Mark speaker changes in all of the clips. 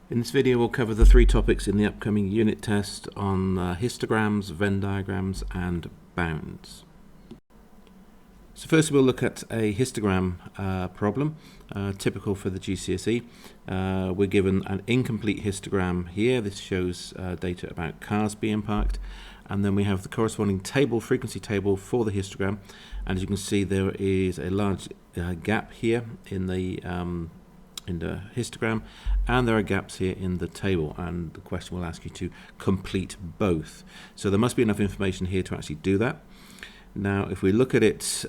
Speaker 1: In this video we'll cover the three topics in the upcoming unit test on histograms, Venn diagrams and bounds. So first we'll look at a histogram problem, typical for the GCSE. We're given an incomplete histogram here. This shows data about cars being parked, and then we have the corresponding table, frequency table for the histogram, and as you can see there is a large gap here in the histogram, and there are gaps here in the table, and the question will ask you to complete both. So there must be enough information here to actually do that. Now if we look at it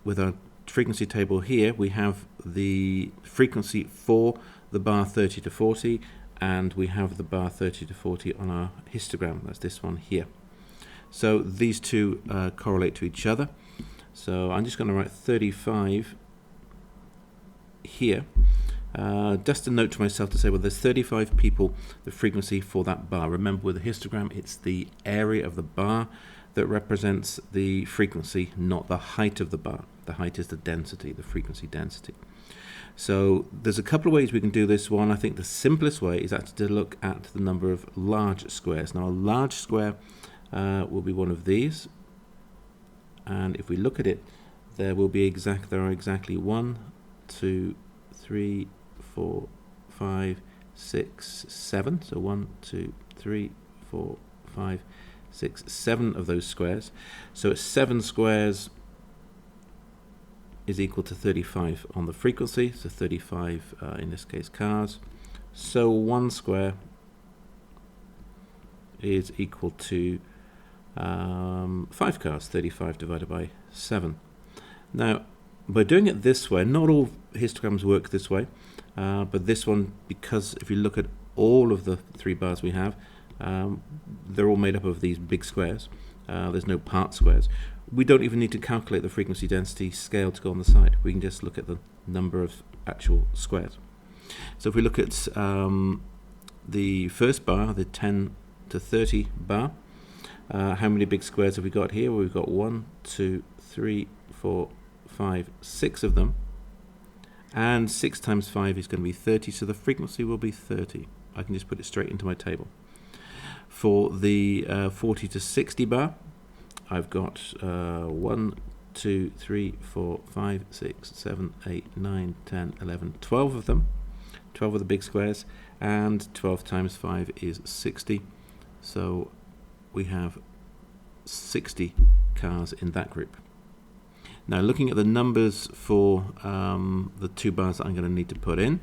Speaker 1: with our frequency table here, we have the frequency for the bar 30 to 40, and we have the bar 30 to 40 on our histogram. That's this one here. So these two correlate to each other. So I'm just going to write 35 here. Just a note to myself to say, well, there's 35 people, the frequency for that bar. Remember, with a histogram, it's the area of the bar that represents the frequency, not the height of the bar. The height is the density, the frequency density. So there's a couple of ways we can do this one. I think the simplest way is actually to look at the number of large squares. Now a large square will be one of these, and if we look at it, there are exactly 1, 2, 3, 4, 5, 6, 7. So 1, 2, 3, 4, 5, 6, 7 of those squares. So it's 7 squares is equal to 35 on the frequency. So 35 in this case cars. So 1 square is equal to 5 cars. 35 divided by 7. Now by doing it this way, not all histograms work this way, but this one, because if you look at all of the 3 bars we have, they're all made up of these big squares. There's no part squares. We don't even need to calculate the frequency density scale to go on the side. We can just look at the number of actual squares. So if we look at the first bar, the 10 to 30 bar, how many big squares have we got here? Well, we've got 1, 2, 3, 4, 5, 6 of them, and 6 times 5 is going to be 30, so the frequency will be 30. I can just put it straight into my table. For the 40 to 60 bar, I've got 1, 2, 3, 4, 5, 6, 7, 8, 9, 10, 11, 12 of them, 12 of the big squares, and 12 times 5 is 60, so we have 60 cars in that group. Now looking at the numbers for the 2 bars that I'm going to need to put in,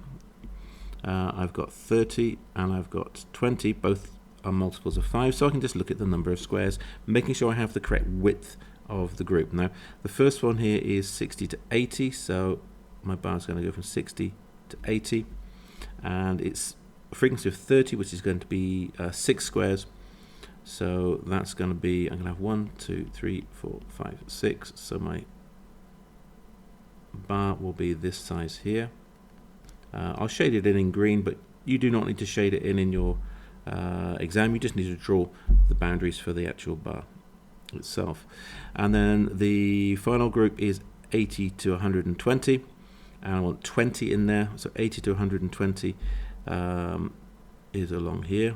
Speaker 1: I've got 30 and I've got 20, both are multiples of 5, so I can just look at the number of squares, making sure I have the correct width of the group. Now the first one here is 60 to 80, so my bar is going to go from 60 to 80, and it's a frequency of 30, which is going to be 6 squares. So that's going to be, I'm going to have 1, 2, 3, 4, 5, 6, so my bar will be this size here. I'll shade it in green, but you do not need to shade it in your exam. You just need to draw the boundaries for the actual bar itself. And then the final group is 80 to 120, and I want 20 in there, so 80 to 120 is along here,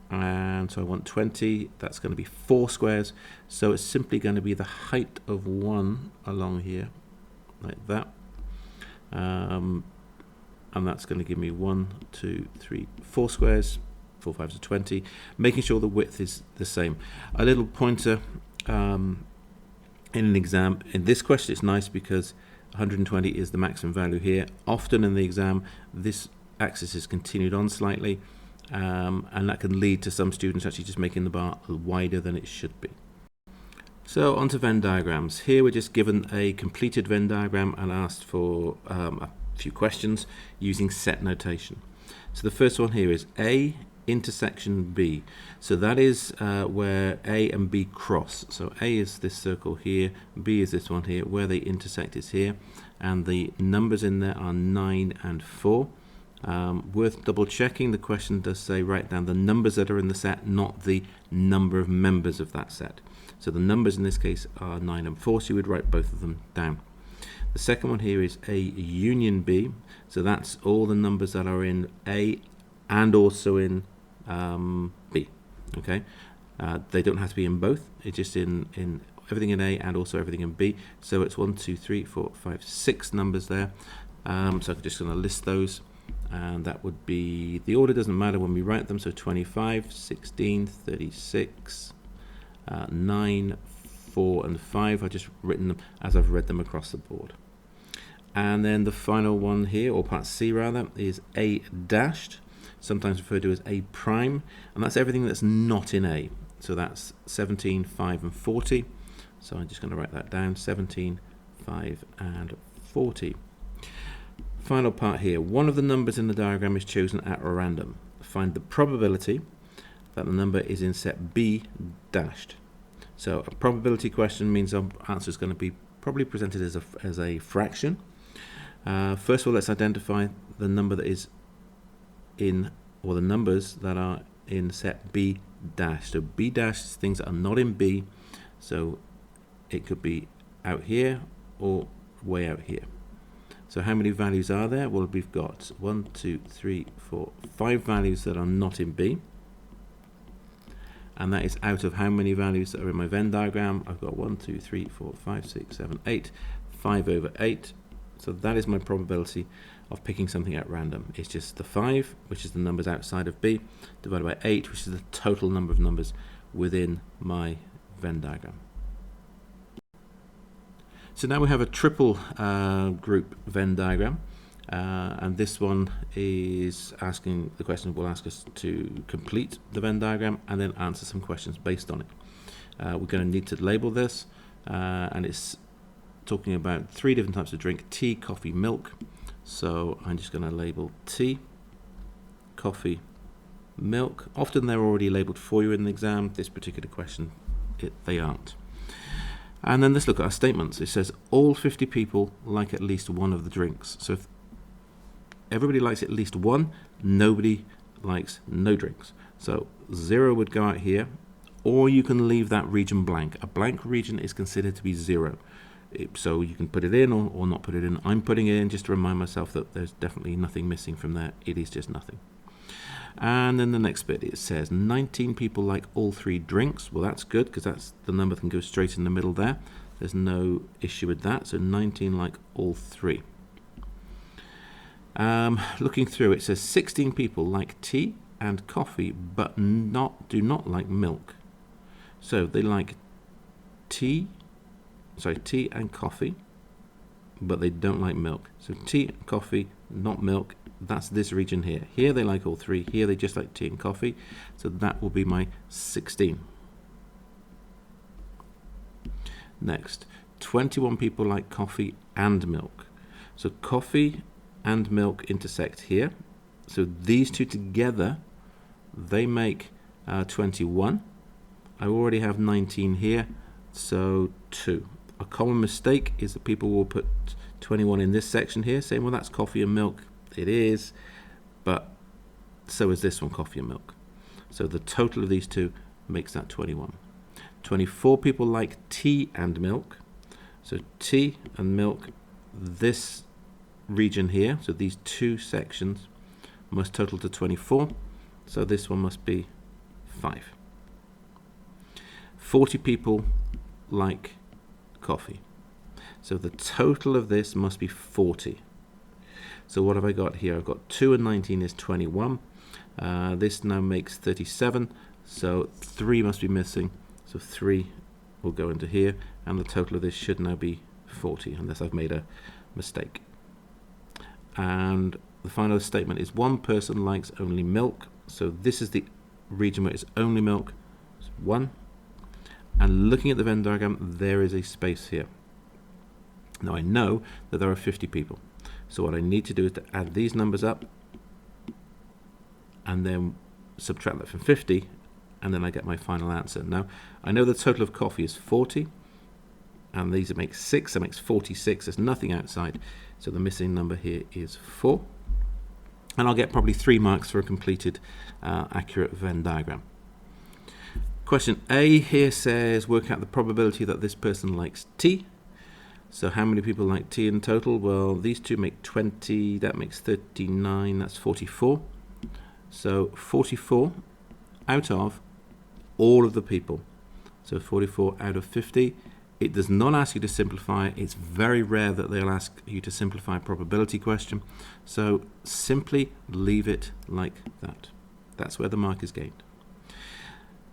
Speaker 1: and so I want 20. That's going to be 4 squares, so it's simply going to be the height of 1 along here, like that, and that's going to give me 1, 2, 3, 4 squares. 4 5s are 20, making sure the width is the same. A little pointer in an exam, in this question it's nice because 120 is the maximum value here. Often in the exam this axis is continued on slightly, and that can lead to some students actually just making the bar wider than it should be. So onto Venn diagrams. Here we're just given a completed Venn diagram and asked for a few questions using set notation. So the first one here is A intersection B. So that is where A and B cross. So A is this circle here, B is this one here. Where they intersect is here, and the numbers in there are 9 and 4. Worth double checking, the question does say write down the numbers that are in the set, not the number of members of that set. So the numbers in this case are 9 and 4, so you would write both of them down. The second one here is A union B. So that's all the numbers that are in A and also in B. Okay, they don't have to be in both. It's just in everything in A and also everything in B. So it's 1, 2, 3, 4, 5, 6 numbers there. So I'm just going to list those, and that would be, the order doesn't matter when we write them. So 25, 16, 36, 9, 4 and 5. I've just written them as I've read them across the board. And then the final one here, or part C rather, is A dashed, sometimes referred to as A prime, and that's everything that's not in A. So that's 17, 5 and 40. So I'm just going to write that down, 17, 5 and 40. Final part here, one of the numbers in the diagram is chosen at random. Find the probability that the number is in set B dashed. So a probability question means our answer is going to be probably presented as a fraction. First of all, let's identify the number that is in, or the numbers that are in set B dash. So B dash is things that are not in B, so it could be out here or way out here. So how many values are there? Well, we've got 1, 2, 3, 4, 5 values that are not in B. And that is out of how many values that are in my Venn diagram? I've got 1, 2, 3, 4, 5, 6, 7, 8, 5 over 8. So that is my probability of picking something at random. It's just the 5, which is the numbers outside of B, divided by 8, which is the total number of numbers within my Venn diagram. So now we have a triple group Venn diagram. And this one is asking, the question will ask us to complete the Venn diagram and then answer some questions based on it. We're going to need to label this, and it's talking about 3 different types of drink: tea, coffee, milk. So I'm just going to label tea, coffee, milk. Often they're already labeled for you in the exam. This particular question, they aren't. And then let's look at our statements. It says all 50 people like at least one of the drinks. So if everybody likes at least one, nobody likes no drinks. So 0 would go out here, or you can leave that region blank. A blank region is considered to be 0. So you can put it in or not put it in. I'm putting it in just to remind myself that there's definitely nothing missing from there. It is just nothing. And then the next bit, it says 19 people like all 3 drinks. Well, that's good, because that's the number that can go straight in the middle there. There's no issue with that. So 19 like all 3. Looking through, it says 16 people like tea and coffee, but do not like milk. So they like tea and coffee, but they don't like milk. So tea, coffee, not milk. That's this region here. Here they like all 3. Here they just like tea and coffee. So that will be my 16. Next, 21 people like coffee and milk. So coffee and milk intersect here. So these two together, they make 21. I already have 19 here, so 2. A common mistake is that people will put 21 in this section here, saying, well, that's coffee and milk. It is, but so is this one, coffee and milk. So the total of these two makes that 21. 24 people like tea and milk. So tea and milk, this region here, so these 2 sections must total to 24. So this one must be 5. 40 people like coffee. So the total of this must be 40. So what have I got here? I've got 2 and 19 is 21. This now makes 37. So 3 must be missing. So 3 will go into here. And the total of this should now be 40, unless I've made a mistake. And the final statement is 1 person likes only milk. So this is the region where it's only milk. So 1. And looking at the Venn diagram, there is a space here. Now I know that there are 50 people. So what I need to do is to add these numbers up and then subtract that from 50, and then I get my final answer. Now I know the total of coffee is 40, and these make 6, that makes 46. There's nothing outside, so the missing number here is 4. And I'll get probably 3 marks for a completed accurate Venn diagram. Question A here says, work out the probability that this person likes tea. So how many people like tea in total? Well, these two make 20, that makes 39, that's 44. So 44 out of all of the people. So 44 out of 50. It does not ask you to simplify. It's very rare that they'll ask you to simplify a probability question. So simply leave it like that. That's where the mark is gained.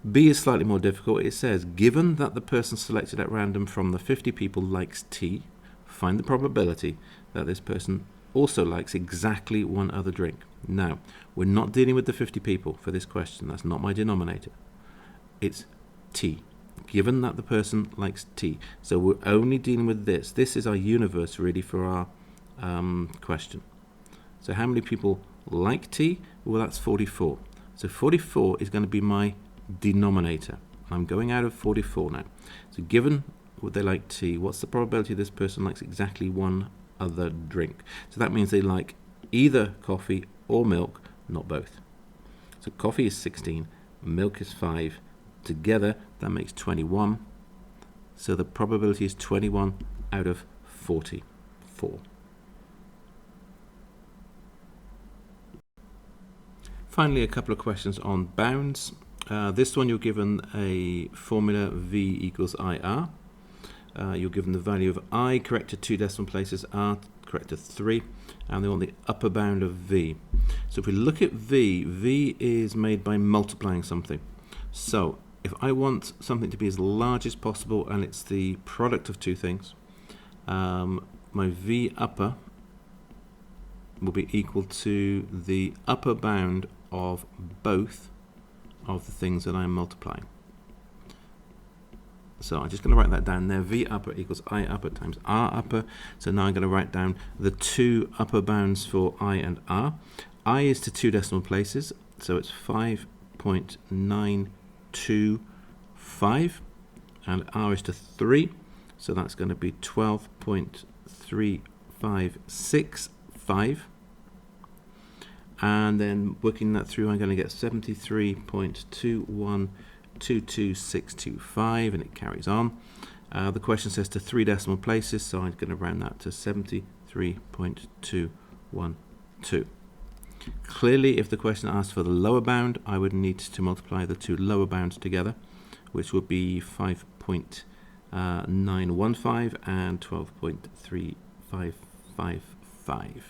Speaker 1: B is slightly more difficult. It says, given that the person selected at random from the 50 people likes tea, find the probability that this person also likes exactly one other drink. Now, we're not dealing with the 50 people for this question. That's not my denominator. It's tea. Given that the person likes tea. So we're only dealing with this. This is our universe, really, for our question. So how many people like tea? Well, that's 44. So 44 is going to be my denominator. I'm going out of 44 now. So given what they like tea, what's the probability this person likes exactly one other drink? So that means they like either coffee or milk, not both. So coffee is 16, milk is 5. Together, that makes 21. So the probability is 21 out of 44. Finally, a couple of questions on bounds. This one, you're given a formula V equals IR. You're given the value of I correct to 2 decimal places, R correct to 3, and they want the upper bound of V. So if we look at V, V is made by multiplying something. So if I want something to be as large as possible and it's the product of two things, my V upper will be equal to the upper bound of both of the things that I'm multiplying. So I'm just going to write that down there. V upper equals I upper times R upper. So now I'm going to write down the two upper bounds for I and R. I is to 2 decimal places, so it's 5.925, and R is to 3, so that's going to be 12.3565. And then working that through, I'm going to get 73.2122625, and it carries on. The question says to 3 decimal places, so I'm going to round that to 73.212. Clearly, if the question asked for the lower bound, I would need to multiply the two lower bounds together, which would be 5.915 and 12.3555.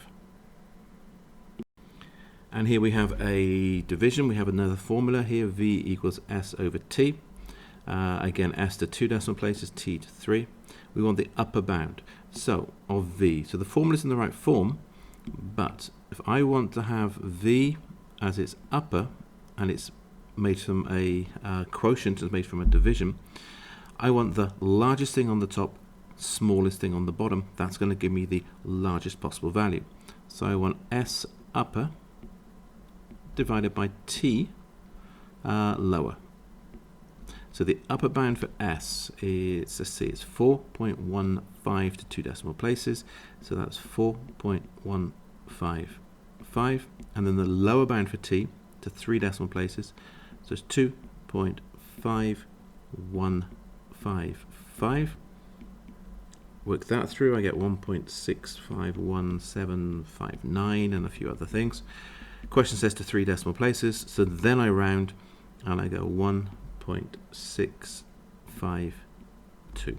Speaker 1: And here we have a division. We have another formula here, V equals S over T. Again, S to 2 decimal places, T to 3. We want the upper bound of V. So the formula is in the right form, but if I want to have V as its upper, and it's made from a quotient, is made from a division, I want the largest thing on the top, smallest thing on the bottom. That's going to give me the largest possible value. So I want S upper divided by T lower. So the upper bound for S is, let's see, it's 4.15 to 2 decimal places. So that's 4.155. And then the lower bound for T to 3 decimal places. So it's 2.5155. Work that through, I get 1.651759 and a few other things. Question says to 3 decimal places, so then I round and I go 1.652.